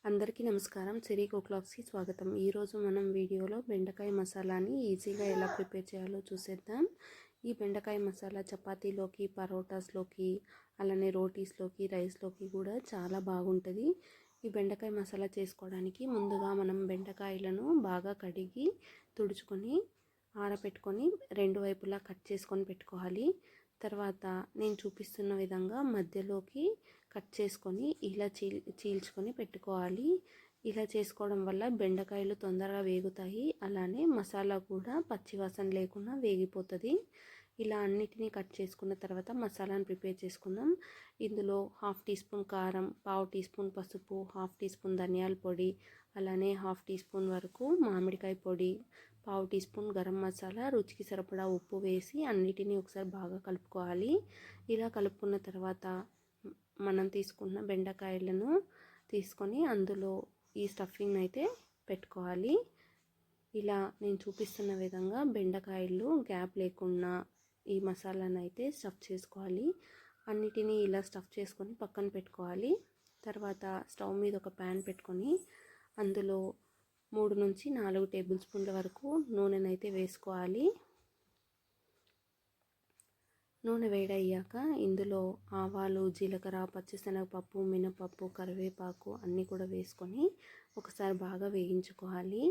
అందరికీ నమస్కారం. సిరి కుక్లాక్స్కి స్వాగతం. ఈరోజు మనం వీడియోలో బెండకాయ మసాలాని ఈజీగా ఎలా ప్రిపేర్ చేయాలో చూసేద్దాం. ఈ బెండకాయ మసాలా చపాతీలోకి, పరోటాస్లోకి, అలానే రోటీస్లోకి, రైస్లోకి కూడా చాలా బాగుంటుంది. ఈ బెండకాయ మసాలా చేసుకోవడానికి ముందుగా మనం బెండకాయలను బాగా కడిగి తుడుచుకొని ఆరబెట్టుకొని రెండు వైపులా కట్ చేసుకొని పెట్టుకోవాలి. తర్వాత నేను చూపిస్తున్న విధంగా మధ్యలోకి కట్ చేసుకొని ఇలా చీల్చుకొని పెట్టుకోవాలి. ఇలా చేసుకోవడం వల్ల బెండకాయలు తొందరగా వేగుతాయి, అలానే మసాలా కూడా పచ్చివాసన లేకుండా వేగిపోతుంది. ఇలా అన్నిటినీ కట్ చేసుకున్న తర్వాత మసాలాను ప్రిపేర్ చేసుకుందాం. ఇందులో 1/2 టీ స్పూన్ కారం, 1/2 టీ స్పూన్ పసుపు, 1/2 టీ స్పూన్ ధనియాల పొడి, అలానే 1/2 టీ స్పూన్ వరకు మామిడికాయ పొడి, 1/2 టీ స్పూన్ గరం మసాలా, రుచికి సరిపడా ఉప్పు వేసి అన్నిటినీ ఒకసారి బాగా కలుపుకోవాలి. ఇలా కలుపుకున్న తర్వాత మనం తీసుకున్న బెండకాయలను తీసుకొని అందులో ఈ స్టఫింగ్ అయితే పెట్టుకోవాలి. ఇలా నేను చూపిస్తున్న విధంగా బెండకాయలు గ్యాప్ లేకుండా ఈ మసాలాను అయితే స్టఫ్ చేసుకోవాలి. అన్నిటినీ ఇలా స్టఫ్ చేసుకొని పక్కన పెట్టుకోవాలి. తర్వాత స్టవ్ మీద ఒక ప్యాన్ పెట్టుకొని అందులో 3 నుంచి 4 టేబుల్ స్పూన్ల వరకు నూనెనైతే వేసుకోవాలి. నూనె వేడయ్యాక ఇందులో ఆవాలు, జీలకర్ర, పచ్చిశనగపప్పు, మినపప్పు, కరివేపాకు అన్నీ కూడా వేసుకొని ఒకసారి బాగా వేయించుకోవాలి.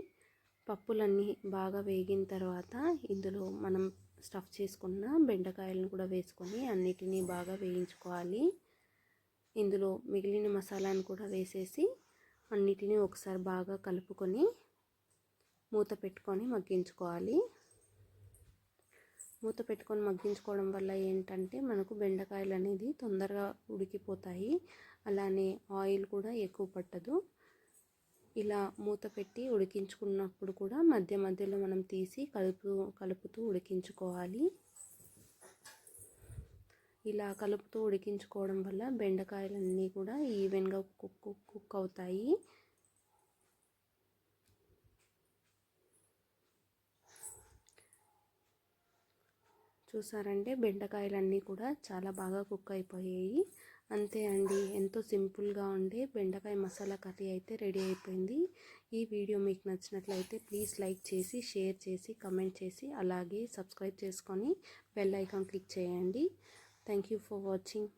పప్పులన్నీ బాగా వేగిన తర్వాత ఇందులో మనం స్టఫ్ చేసుకున్న బెండకాయలను కూడా వేసుకొని అన్నిటినీ బాగా వేయించుకోవాలి. ఇందులో మిగిలిన మసాలాను కూడా వేసేసి అన్నిటినీ ఒకసారి బాగా కలుపుకొని మూత పెట్టుకొని మగ్గించుకోవాలి. మూత పెట్టుకొని మగ్గించుకోవడం వల్ల ఏంటంటే మనకు బెండకాయలు అనేది తొందరగా ఉడికిపోతాయి, అలానే ఆయిల్ కూడా ఎక్కువ పట్టదు. ఇలా మూత పెట్టి ఉడికించుకున్నప్పుడు కూడా మధ్య మధ్యలో మనం తీసి కలుపుతూ ఉడికించుకోవాలి. ఇలా కలుపుతూ ఉడికించుకోవడం వల్ల బెండకాయలన్నీ కూడా ఈవెన్గా కుక్ అవుతాయి. చూసారంటే బెండకాయలన్నీ కూడా చాలా బాగా కుక్ అయిపోయాయి. అంతే అండి, ఎంతో సింపుల్గా ఉండే బెండకాయ మసాలా కర్రీ అయితే రెడీ అయిపోయింది. ఈ వీడియో మీకు నచ్చినట్లయితే ప్లీజ్ లైక్ చేసి, షేర్ చేసి, కమెంట్ చేసి, అలాగే సబ్స్క్రైబ్ చేసుకొని బెల్ ఐకాన్ క్లిక్ చేయండి. Thank you for watching.